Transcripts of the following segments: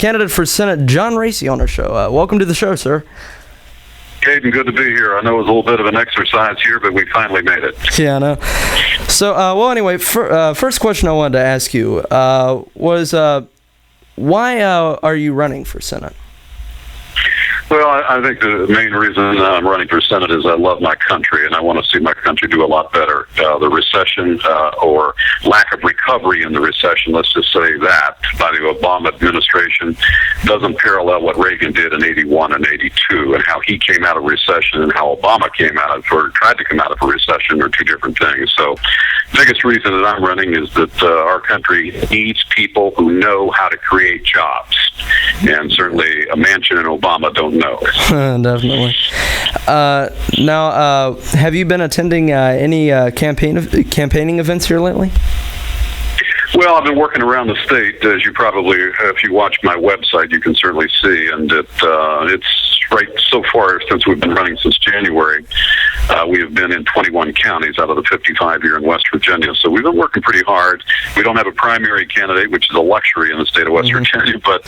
candidate for Senate, John Raese, on our show. Welcome to the show, sir. Caiden, good to be here. I know it was a little bit of an exercise here, but we finally made it. Yeah, I know. So, anyway, first question I wanted to ask you was, why are you running for Senate? Well, I think the main reason I'm running for Senate is I love my country, and I want to see my country do a lot better. The recession or lack of recovery in the recession, let's just say that, by the Obama administration doesn't parallel what Reagan did in 81 and 82, and how he came out of recession and how Obama came out of, or tried to come out of a recession, are two different things. So the biggest reason that I'm running is that our country needs people who know how to create jobs, and certainly Manchin and Obama don't know. Definitely. Now, have you been attending any campaigning events here lately? Well, I've been working around the state, as you probably, if you watch my website, you can certainly see, and it's right so far since we've been running since January. We have been in 21 counties out of the 55 here in West Virginia, so we've been working pretty hard. We don't have a primary candidate, which is a luxury in the state of West Virginia, but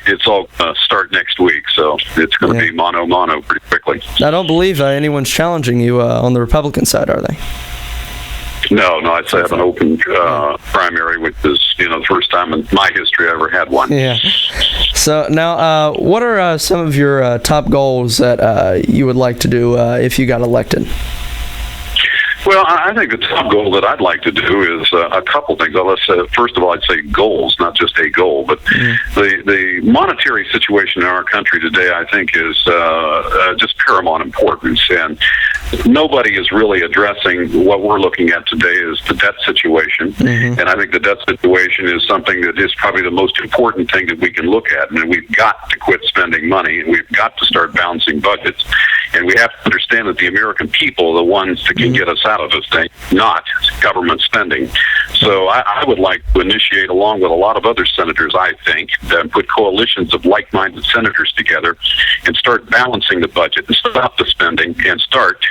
it's all start next week, so it's going to be mano pretty quickly. I don't believe anyone's challenging you on the Republican side, are they? No, I'd say I have an open primary, which is, the first time in my history I ever had one. Yeah. So now, what are some of your top goals that you would like to do if you got elected? Well, I think the top goal that I'd like to do is a couple things. First of all, I'd say goals, not just a goal, but the monetary situation in our country today, I think, is just paramount importance. And nobody is really addressing what we're looking at today is the debt situation. And I think the debt situation is something that is probably the most important thing that we can look at. And we've got to quit spending money, and we've got to start balancing budgets. And we have to understand that the American people are the ones that can get us out of this thing, not government spending. So I would like to initiate, along with a lot of other senators, I think, put coalitions of like-minded senators together and start balancing the budget and stop the spending and start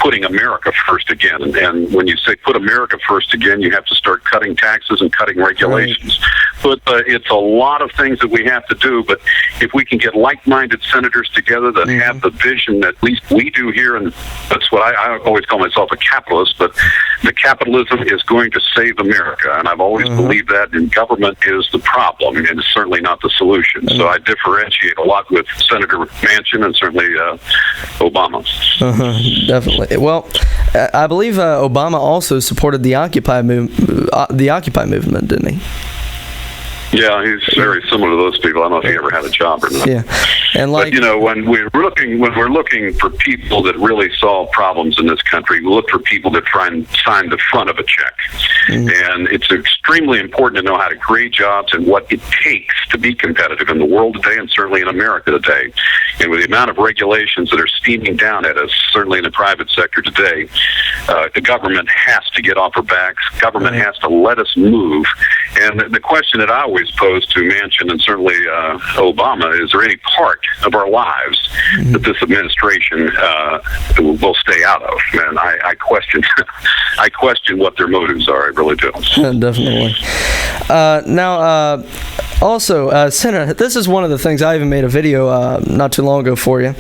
putting America first again. And when you say put America first again, you have to start cutting taxes and cutting regulations. But it's a lot of things that we have to do. But if we can get like-minded senators together that have the vision that at least we do here, and that's what I always call myself a capitalist, but the capitalism is going to save America. And I've always believed that, and government is the problem, and it's certainly not the solution. So I differentiate a lot with Senator Manchin and certainly Obama. Definitely. Well, I believe Obama also supported the Occupy movement, didn't he? Yeah, he's very similar to those people. I don't know if he ever had a job or not. Yeah, and but when we're looking for people that really solve problems in this country, we look for people that try and sign the front of a check. And it's extremely important to know how to create jobs and what it takes to be competitive in the world today, and certainly in America today. And with the amount of regulations that are steaming down at us, certainly in the private sector today, the government has to get off our backs. Government has to let us move. And the question that I always pose to Manchin and certainly Obama, is there any part of our lives that this administration will stay out of? And I question I question what their motives are. I really do. Definitely. Now, also, Senator, this is one of the things I even made a video not too long ago for you.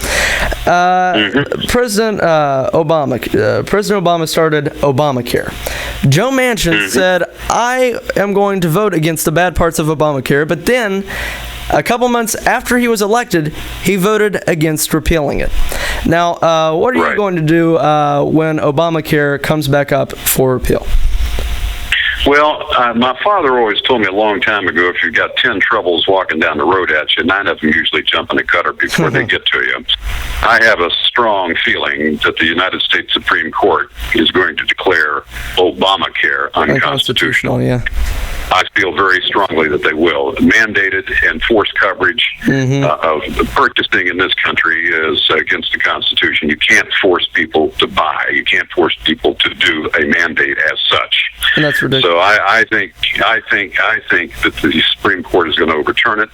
President Obama started Obamacare. Joe Manchin said, I am going to vote against the bad parts of Obamacare, but then a couple months after he was elected, he voted against repealing it. Now, what are you going to do when Obamacare comes back up for repeal? Well, my father always told me a long time ago, if you've got 10 troubles walking down the road at you, 9 of them usually jump in the gutter before they get to you. I have a strong feeling that the United States Supreme Court is going to declare Obamacare unconstitutional. Yeah. I feel very strongly that they will. Mandated and forced coverage of purchasing in this country is against the Constitution. You can't force people to buy. You can't force people to do a mandate as such. And that's ridiculous. So I think that the Supreme Court is going to overturn it.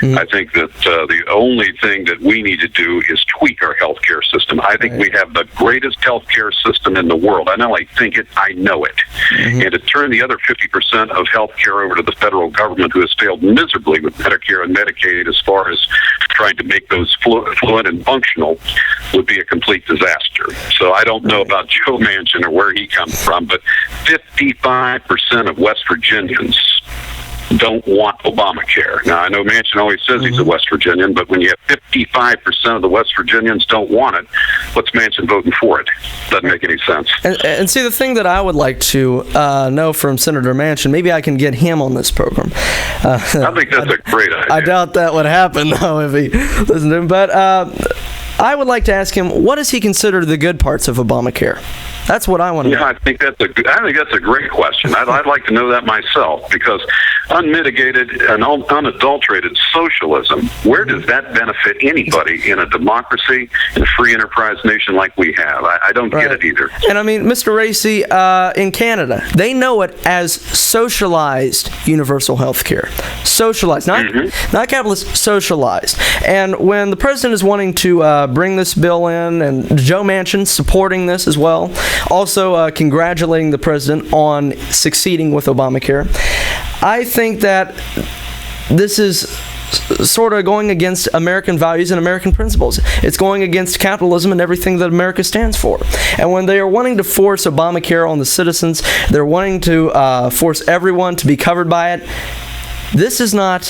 I think that the only thing that we need to do is tweak our healthcare system. I think we have the greatest healthcare system in the world. I not only think it, I know it. And to turn the other 50% of healthcare over to the federal government, who has failed miserably with Medicare and Medicaid as far as trying to make those fluent and functional, would be a complete disaster. So I don't know about Joe Manchin or where he comes from, but 55% of West Virginians don't want Obamacare. Now, I know Manchin always says he's a West Virginian, but when you have 55% of the West Virginians don't want it, what's Manchin voting for it? Doesn't make any sense. And see, the thing that I would like to know from Senator Manchin, maybe I can get him on this program. I think that's a great idea. I doubt that would happen, though, if he listened to him. But I would like to ask him, what does he consider the good parts of Obamacare? That's what I want to know. I think that's a great question. I'd like to know that myself, because unmitigated and unadulterated socialism, where does that benefit anybody in a democracy, in a free enterprise nation like we have? I don't get it either. And I mean, Mr. Raese, in Canada, they know it as socialized universal health care. Socialized, not capitalist, socialized. And when the president is wanting to bring this bill in, and Joe Manchin supporting this as well, also congratulating the president on succeeding with Obamacare, I think that this is sort of going against American values and American principles. It's going against capitalism and everything that America stands for. And when they are wanting to force Obamacare on the citizens, they're wanting to force everyone to be covered by it. This is not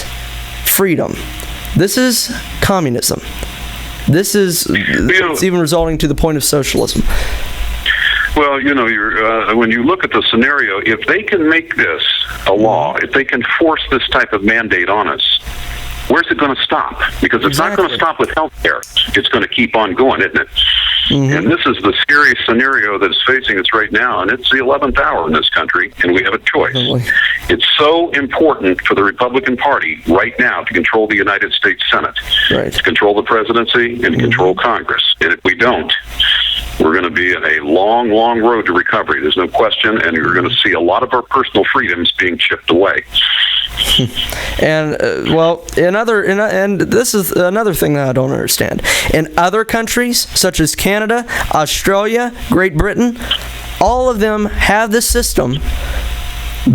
freedom. This is communism. This is, it's even resulting to the point of socialism. Well, when you look at the scenario, if they can make this a law, if they can force this type of mandate on us, where's it going to stop? Because it's not going to stop with health care. It's going to keep on going, isn't it? And this is the scary scenario that is facing us right now, and it's the 11th hour in this country, and we have a choice. It's so important for the Republican Party right now to control the United States Senate, to control the presidency, and to control Congress. And if we don't, we're going to be in a long, long road to recovery. There's no question, and you're going to see a lot of our personal freedoms being chipped away. And and this is another thing that I don't understand. In other countries such as Canada, Australia, Great Britain, all of them have this system,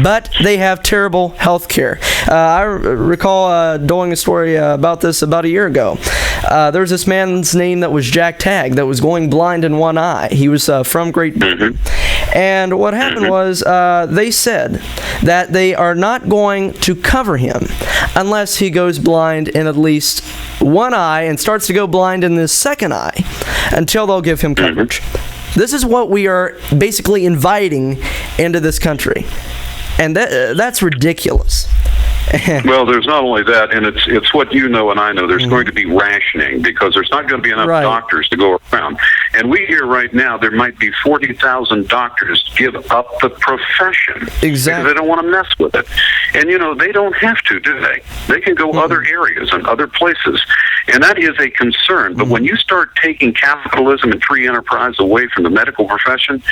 but they have terrible health care. I recall doing a story about this about a year ago. There was this man's name that was Jack Tagg that was going blind in one eye. He was from Great Britain. And what happened was they said that they are not going to cover him unless he goes blind in at least one eye and starts to go blind in the second eye until they'll give him coverage. This is what we are basically inviting into this country. And that's ridiculous. Well, there's not only that, and it's what you know and I know. There's going to be rationing because there's not going to be enough doctors to go around. And we hear right now there might be 40,000 doctors give up the profession because they don't want to mess with it. And, they don't have to, do they? They can go other areas and other places. And that is a concern. But when you start taking capitalism and free enterprise away from the medical profession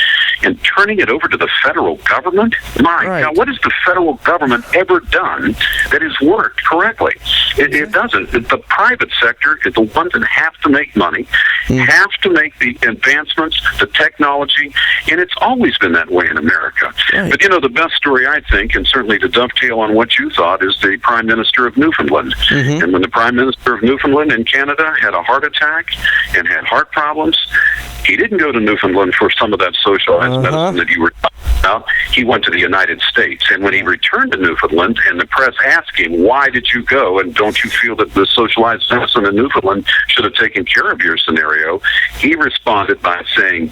and turning it over to the federal government, God, what has the federal government ever done that has worked correctly? It doesn't. The private sector is the ones that have to make money, have to make the advancements, the technology, and it's always been that way in America. But the best story, I think, and certainly to dovetail on what you thought, is the Prime Minister of Newfoundland. And when the Prime Minister of Newfoundland in Canada had a heart attack and had heart problems, he didn't go to Newfoundland for some of that socialized medicine that you were talking about. He went to the United States. And when he returned to Newfoundland and the press asked him, why did you go, and don't you feel that the socialized medicine in Newfoundland should have taken care of your scenario, he responded by saying,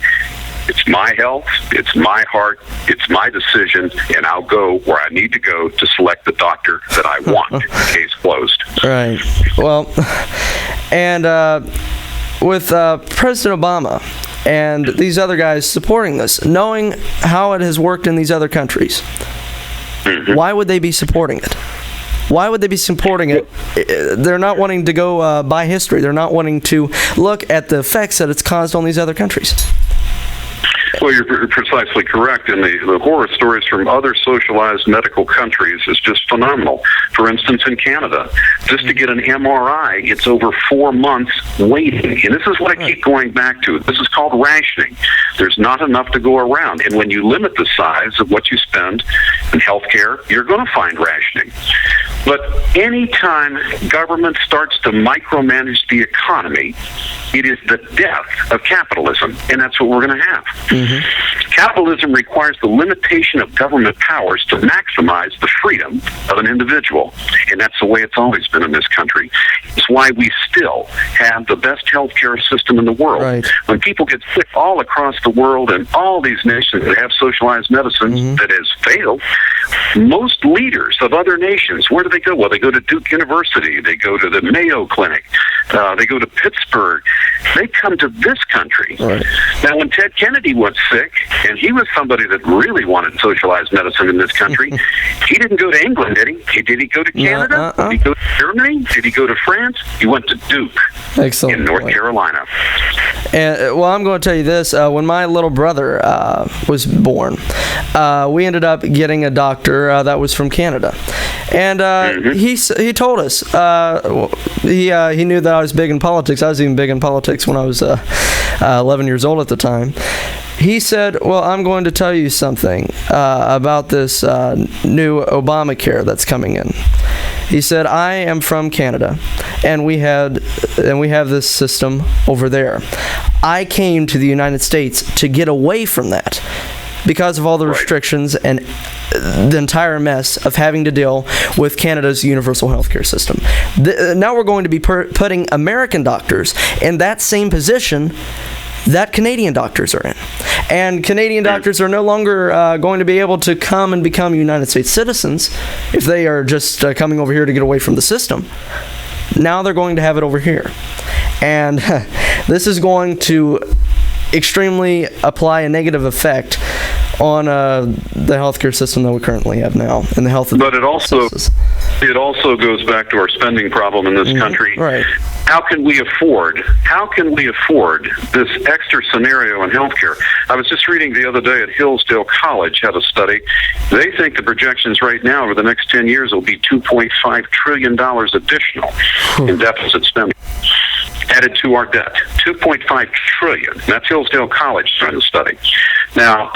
it's my health, it's my heart, it's my decision, and I'll go where I need to go to select the doctor that I want. Case closed. Right. Well, and with President Obama and these other guys supporting this, knowing how it has worked in these other countries, why would they be supporting it? Why would they be supporting it? They're not wanting to go by history. They're not wanting to look at the effects that it's caused on these other countries. Well, Well, you're precisely correct. And the horror stories from other socialized medical countries is just phenomenal. For instance, in Canada, just to get an MRI, it's over 4 months waiting. And this is what I keep going back to. This is called rationing. There's not enough to go around. And when you limit the size of what you spend in healthcare, you're going to find rationing. But anytime government starts to micromanage the economy, it is the death of capitalism, and that's what we're going to have. Capitalism requires the limitation of government powers to maximize the freedom of an individual, and that's the way it's always been in this country. It's why we still have the best healthcare system in the world. Right. When people get sick all across the world and all these nations that have socialized medicine that has failed, most leaders of other nations, where do they go? Well, they go to Duke University, they go to the Mayo Clinic, they go to Pittsburgh. They come to this country. Right. Now, when Ted Kennedy was sick, and he was somebody that really wanted socialized medicine in this country, he didn't go to England, did he? Did he go to Canada? Did he go to Germany? Did he go to France? He went to Duke. Excellent. In North Carolina. And, well, I'm going to tell you this. When my little brother was born, we ended up getting a doctor that was from Canada. And he told us, he knew that I was big in politics. I was even big in politics when I was 11 years old at the time. He said, well, I'm going to tell you something about this new Obamacare that's coming in. He said, I am from Canada, and we have this system over there. I came to the United States to get away from that because of all the restrictions and the entire mess of having to deal with Canada's universal healthcare system. Now we're going to be putting American doctors in that same position that Canadian doctors are in. And Canadian doctors are no longer going to be able to come and become United States citizens if they are just coming over here to get away from the system. Now they're going to have it over here. And this is going to extremely apply a negative effect on the healthcare system that we currently have now and the health of But it also goes back to our spending problem in this country. Right. How can we afford this extra scenario in healthcare? I was just reading the other day at Hillsdale College had a study. They think the projections right now over the next 10 years will be $2.5 trillion additional in deficit spending added to our debt. $2.5 trillion. That's Hillsdale College trying to study. Now,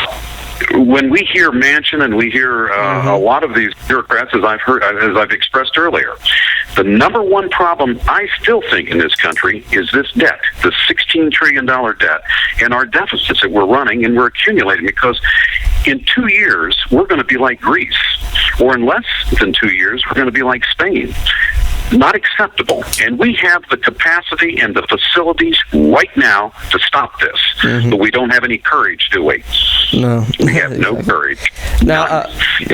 when we hear Manchin and we hear a lot of these bureaucrats, as I've expressed earlier, the number one problem I still think in this country is this debt, the $16 trillion debt, and our deficits that we're running and we're accumulating, because in 2 years we're going to be like Greece, or in less than 2 years we're going to be like Spain. Not acceptable. And we have the capacity and the facilities right now to stop this. But we don't have any courage, do we? No. We have no courage. Now,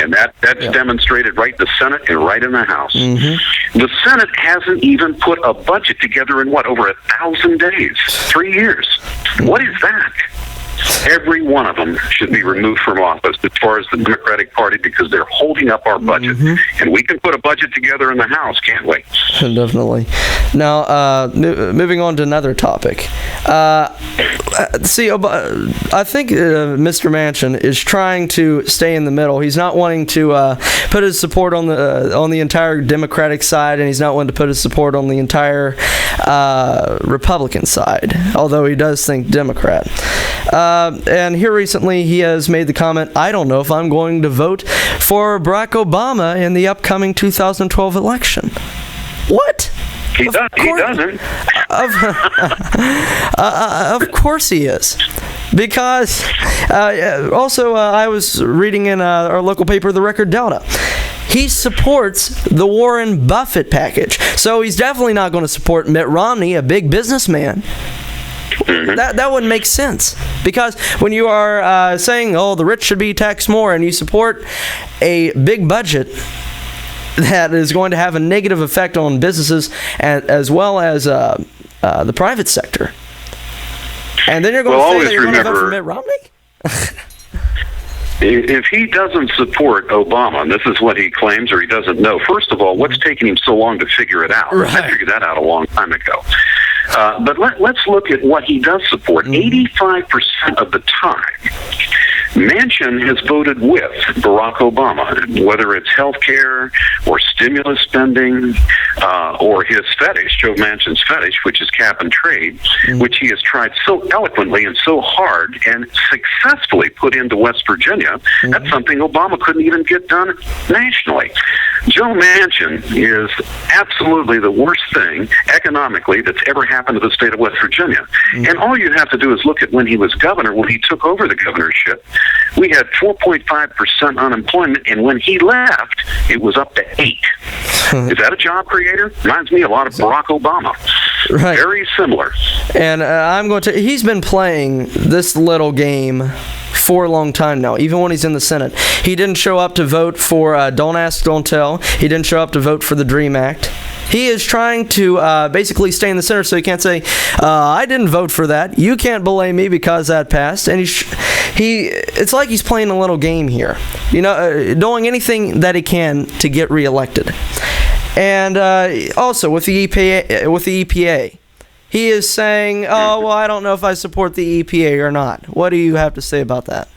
and that's demonstrated right in the Senate and right in the House. The Senate hasn't even put a budget together in, over 1,000 days? 3 years. What is that? Every one of them should be removed from office as far as the Democratic Party, because they're holding up our budget. And we can put a budget together in the House, can't we? Definitely. Now, moving on to another topic. I think Mr. Manchin is trying to stay in the middle. He's not wanting to put his support on the entire Democratic side, and he's not wanting to put his support on the entire Republican side, although he does think Democrat. And here recently he has made the comment, I don't know if I'm going to vote for Barack Obama in the upcoming 2012 election. What? He doesn't. Of course he is. Because also I was reading in our local paper, the Record Delta. He supports the Warren Buffett package. So he's definitely not going to support Mitt Romney, a big businessman. That wouldn't make sense, because when you are saying, the rich should be taxed more, and you support a big budget that is going to have a negative effect on businesses as well as the private sector, and then you're going to say that you're going to vote for Mitt Romney? If he doesn't support Obama, and this is what he claims, or he doesn't know, first of all, what's taking him so long to figure it out? Right. I figured that out a long time ago. But let's look at what he does support. 85% of the time, Manchin has voted with Barack Obama, whether it's health care or stimulus spending or his fetish, Joe Manchin's fetish, which is cap and trade, which he has tried so eloquently and so hard and successfully put into West Virginia. That's something Obama couldn't even get done nationally. Joe Manchin is absolutely the worst thing economically that's ever happened to the state of West Virginia. And all you have to do is look at when he was governor, when he took over the governorship. We had 4.5% unemployment, and when he left, it was up to 8. Is that a job creator? Reminds me a lot of Barack Obama. Right. Very similar. And he's been playing this little game for a long time now, even when he's in the Senate. He didn't show up to vote for Don't Ask, Don't Tell. He didn't show up to vote for the DREAM Act. He is trying to basically stay in the center so he can't say, I didn't vote for that. You can't blame me because that passed. And it's like he's playing a little game here, doing anything that he can to get reelected. And also with the EPA, he is saying, oh, well, I don't know if I support the EPA or not. What do you have to say about that?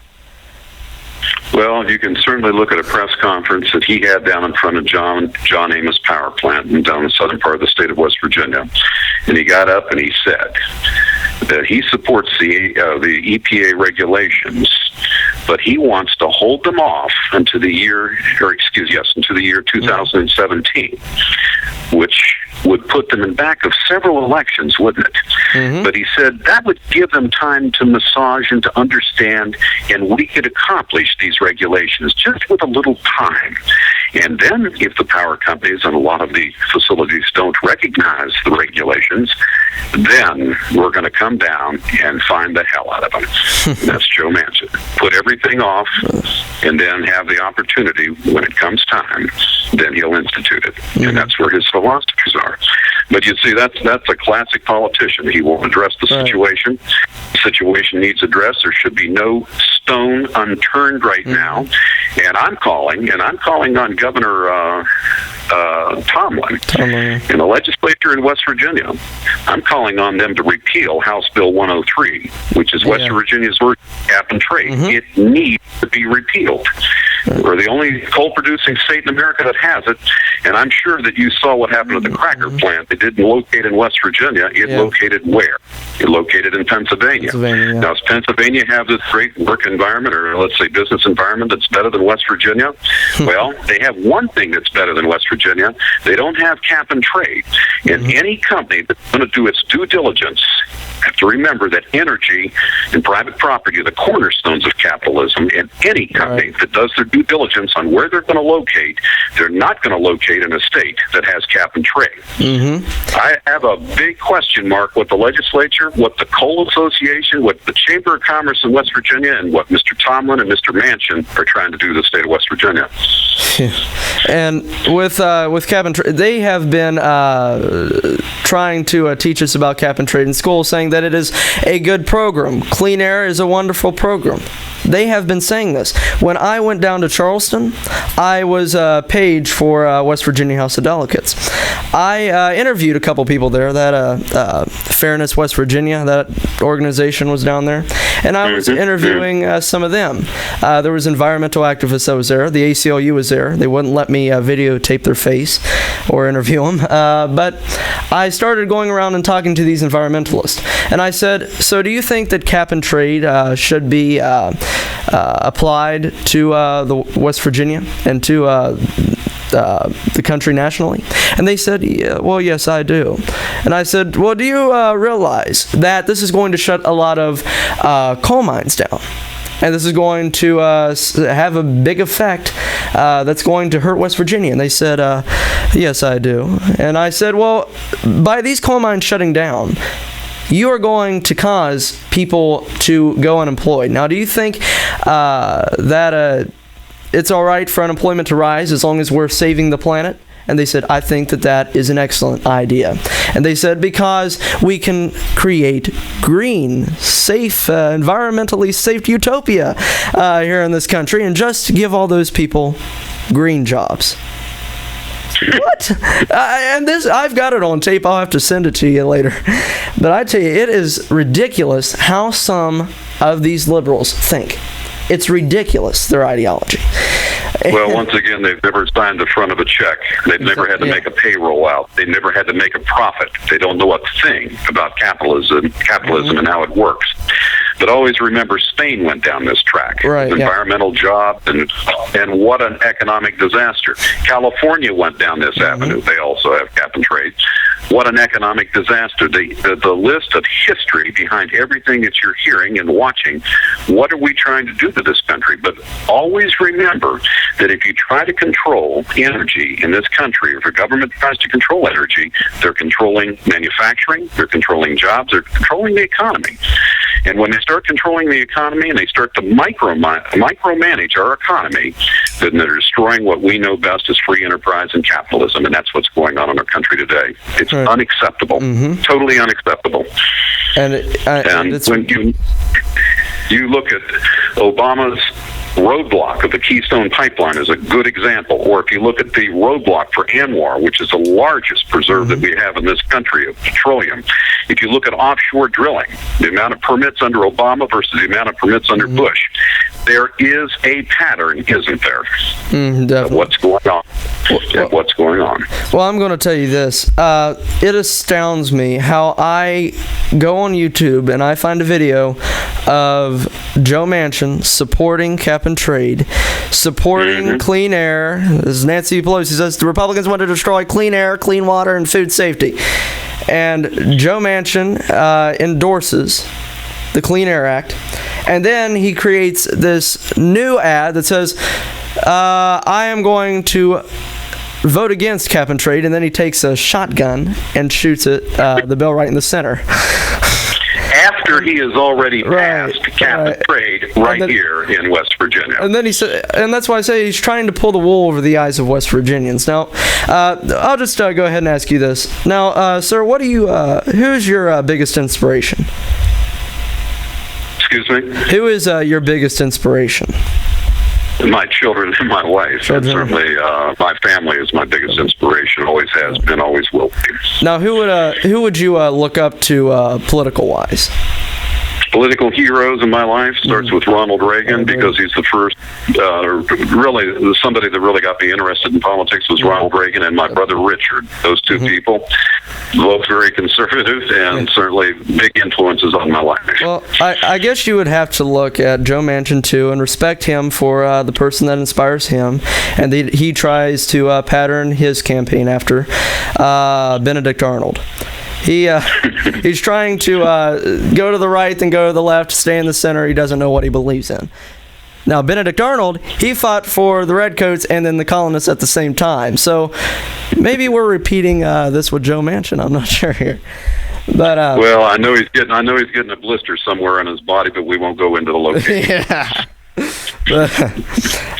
Well, you can certainly look at a press conference that he had down in front of John Amos Power Plant down in the southern part of the state of West Virginia. And he got up and he said that he supports the EPA regulations, but he wants to hold them off until the year 2017, which would put them in back of several elections, wouldn't it? But he said that would give them time to massage and to understand, and we could accomplish these regulations just with a little time. And then if the power companies and a lot of the facilities don't recognize the regulations, then we're going to come down and find the hell out of them. That's Joe Manchin. Put everything off and then have the opportunity when it comes time, then he'll institute it. And that's where his philosophies are. But you see, that's a classic politician. He won't address the situation. The situation needs addressed. There should be no stone unturned right now. And I'm calling on Governor Tomlin in the legislature in West Virginia. I'm calling on them to repeal House Bill 103, which is West Virginia's version of cap and trade. It needs to be repealed. We're the only coal-producing state in America that has it, and I'm sure that you saw what happened at the cracker plant. It didn't locate in West Virginia. It located where? It located in Pennsylvania. Now, does Pennsylvania have this great work environment, or let's say business environment, that's better than West Virginia? Well, they have one thing that's better than West Virginia. They don't have cap and trade. And any company that's going to do its due diligence have to remember that energy and private property are the cornerstones of capitalism, and any company that does their due diligence on where they're going to locate, they're not going to locate in a state that has cap and trade. I have a big question mark with the legislature, what the Coal Association, what the Chamber of Commerce in West Virginia, and what Mr. Tomlin and Mr. Manchin are trying to do to the state of West Virginia. And with cap and trade, they have been trying to teach us about cap and trade in school, saying that it is a good program. Clean air is a wonderful program. They have been saying this. When I went down to Charleston, I was a page for West Virginia House of Delegates. I interviewed a couple people there. That Fairness West Virginia, that organization was down there, and I was interviewing some of them. There was environmental activists that was there. The ACLU was there. They wouldn't let me videotape their face or interview them, but I started going around and talking to these environmentalists, and I said, so do you think that cap and trade should be applied to the West Virginia and to the country nationally? And they said, well, yes, I do. And I said, well, do you realize that this is going to shut a lot of coal mines down? And this is going to have a big effect that's going to hurt West Virginia. And they said, yes, I do. And I said, well, by these coal mines shutting down, you are going to cause people to go unemployed. Now, do you think that it's all right for unemployment to rise as long as we're saving the planet? And they said, I think that is an excellent idea. And they said, because we can create green, safe, environmentally safe utopia here in this country and just give all those people green jobs. What? And this, I've got it on tape. I'll have to send it to you later. But I tell you, it is ridiculous how some of these liberals think. It's ridiculous, their ideology. Well, once again, they've never signed the front of a check. They've never had to make a payroll out. They've never had to make a profit. They don't know a thing about capitalism and how it works. But always remember, Spain went down this track. Right, environmental jobs, and what an economic disaster. California went down this avenue. They also have cap and trade. What an economic disaster. The list of history behind everything that you're hearing and watching, what are we trying to do to this country? But always remember that if you try to control energy in this country, or if a government tries to control energy, they're controlling manufacturing, they're controlling jobs, they're controlling the economy. And when they start controlling the economy and they start to micromanage our economy, then they're destroying what we know best as free enterprise and capitalism, and that's what's going on in our country today. It's unacceptable, totally unacceptable. And when you look at Obama's roadblock of the Keystone Pipeline is a good example. Or if you look at the roadblock for Anwar, which is the largest preserve that we have in this country of petroleum. If you look at offshore drilling, the amount of permits under Obama versus the amount of permits under Bush, there is a pattern, isn't there? Of what's going on. What's going on. Well, I'm going to tell you this. It astounds me how I go on YouTube and I find a video of Joe Manchin supporting cap and trade, supporting clean air. As Nancy Pelosi says, the Republicans want to destroy clean air, clean water, and food safety. And Joe Manchin endorses the Clean Air Act. And then he creates this new ad that says, I am going to vote against cap and trade, and then he takes a shotgun and shoots it, the bill right in the center. After he has already passed cap and trade here in West Virginia. And then he said, and that's why I say he's trying to pull the wool over the eyes of West Virginians. Now, I'll just go ahead and ask you this. Now, sir, what do you? Who's your biggest inspiration? Excuse me? Who is your biggest inspiration? My children and my wife. And certainly my family is my biggest inspiration. Always has been, always will be. Now, who would you look up to political-wise? Political heroes in my life starts with Ronald Reagan, because he's the first, really, somebody that really got me interested in politics was Ronald Reagan, and my brother Richard. Those two people, both very conservative and certainly big influences on my life. Well, I guess you would have to look at Joe Manchin, too, and respect him for the person that inspires him, and he tries to pattern his campaign after Benedict Arnold. He's trying to go to the right, then go to the left, stay in the center. He doesn't know what he believes in. Now, Benedict Arnold, he fought for the Redcoats and then the colonists at the same time. So maybe we're repeating this with Joe Manchin. I'm not sure here. But well, I know he's getting a blister somewhere on his body, but we won't go into the location. Yeah.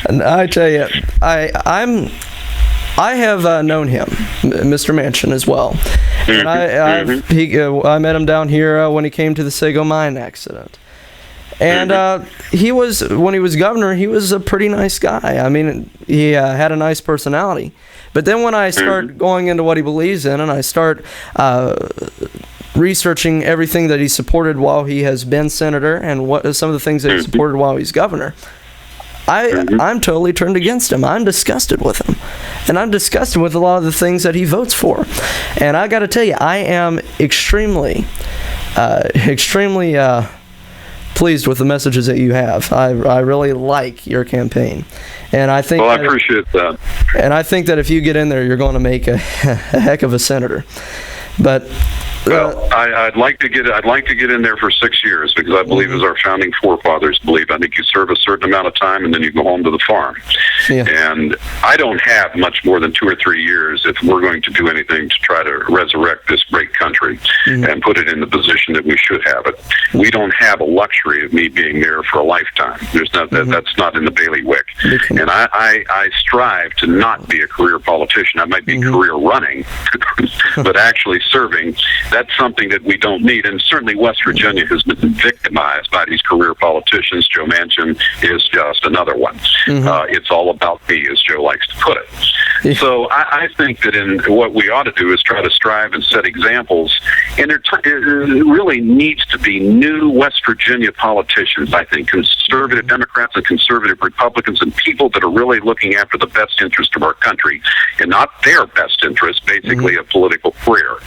And I tell you, I have known him, Mr. Manchin, as well. And I met him down here when he came to the Sago Mine accident. And when he was governor, he was a pretty nice guy. I mean, he had a nice personality. But then when I start going into what he believes in, and I start researching everything that he supported while he has been senator, and what some of the things that he supported while he's governor, I'm totally turned against him. I'm disgusted with him. And I'm disgusted with a lot of the things that he votes for. And I got to tell you, I am extremely pleased with the messages that you have. I really like your campaign. And I think I appreciate that. And I think that if you get in there, you're going to make a heck of a senator. But well, I'd like to get in there for 6 years, because I believe, as our founding forefathers believe, I think you serve a certain amount of time and then you go home to the farm. Yeah. And I don't have much more than 2 or 3 years if we're going to do anything to try to resurrect this great country and put it in the position that we should have it. We don't have a luxury of me being there for a lifetime. There's not that's not in the bailiwick. And I strive to not be a career politician. I might be career running, but actually serving That's something that we don't need. And certainly West Virginia has been victimized by these career politicians. Joe Manchin is just another one. It's all about me, as Joe likes to put it. So I think that in what we ought to do is try to strive and set examples. And it really needs to be new West Virginia politicians, I think, conservative Democrats and conservative Republicans, and people that are really looking after the best interest of our country and not their best interest, basically a political career.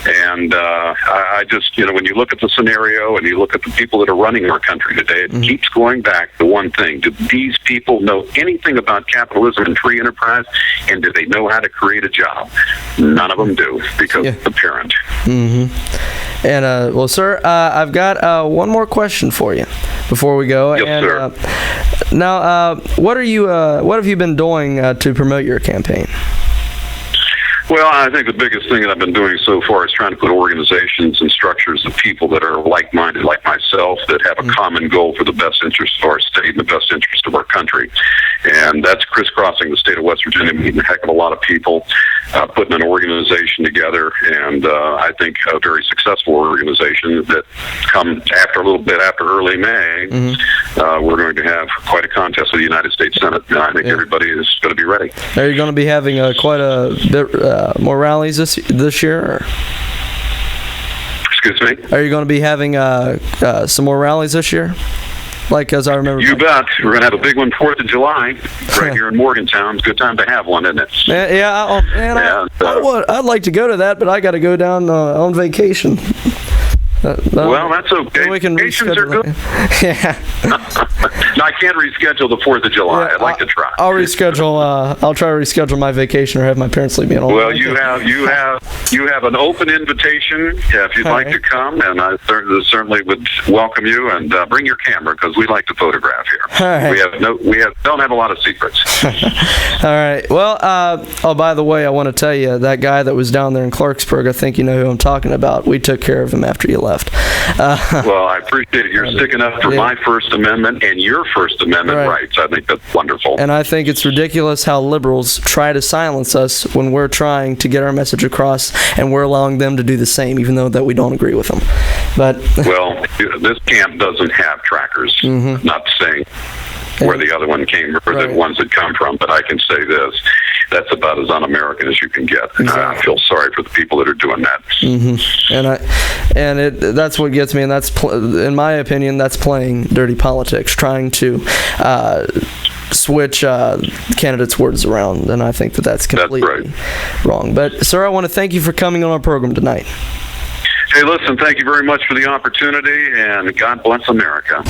And I just, when you look at the scenario and you look at the people that are running our country today, it keeps going back to one thing. Do these people know anything about capitalism and free enterprise? And do they know how to create a job? None of them do, because of the parent. And, well, sir, I've got one more question for you before we go. Yes, sir. Now, what have you been doing to promote your campaign? Well, I think the biggest thing that I've been doing so far is trying to put organizations and structures of people that are like-minded, like myself, that have a common goal for the best interest of our state and the best interest of our country. And that's crisscrossing the state of West Virginia, meeting a heck of a lot of people, putting an organization together, and I think a very successful organization that come after a little bit after early May, we're going to have quite a contest with the United States Senate, and I think everybody is going to be ready. Are you going to be having quite a bit more rallies this year? Or? Excuse me? Are you going to be having some more rallies this year? Like, as I remember. You bet. We're going to have a big one 4th of July right here in Morgantown. It's a good time to have one, isn't it? I'd like to go to that, but I got to go down on vacation. Well, that's okay. We can Vacations are good. No, I can't reschedule the 4th of July. I'd like to try. I'll reschedule. I'll try to reschedule my vacation, or have my parents leave me alone. Well, you have an open invitation if you'd like to come, and I certainly would welcome you. And bring your camera, because we like to photograph here. All right. We don't have a lot of secrets. All right. Well, by the way, I want to tell you, that guy that was down there in Clarksburg, I think you know who I'm talking about. We took care of him after you left. Well, I appreciate it. You're sticking up for my First Amendment and your First Amendment rights. I think that's wonderful. And I think it's ridiculous how liberals try to silence us when we're trying to get our message across, and we're allowing them to do the same, even though that we don't agree with them. But well, this camp doesn't have trackers. Not saying where the other one came, or the ones that come from, but I can say this: that's about as un-American as you can get. Exactly. I feel sorry for the people that are doing that. And that's what gets me, and that's, in my opinion, that's playing dirty politics, trying to switch candidates' words around, and I think that's completely wrong. But, sir, I want to thank you for coming on our program tonight. Hey, listen, thank you very much for the opportunity, and God bless America.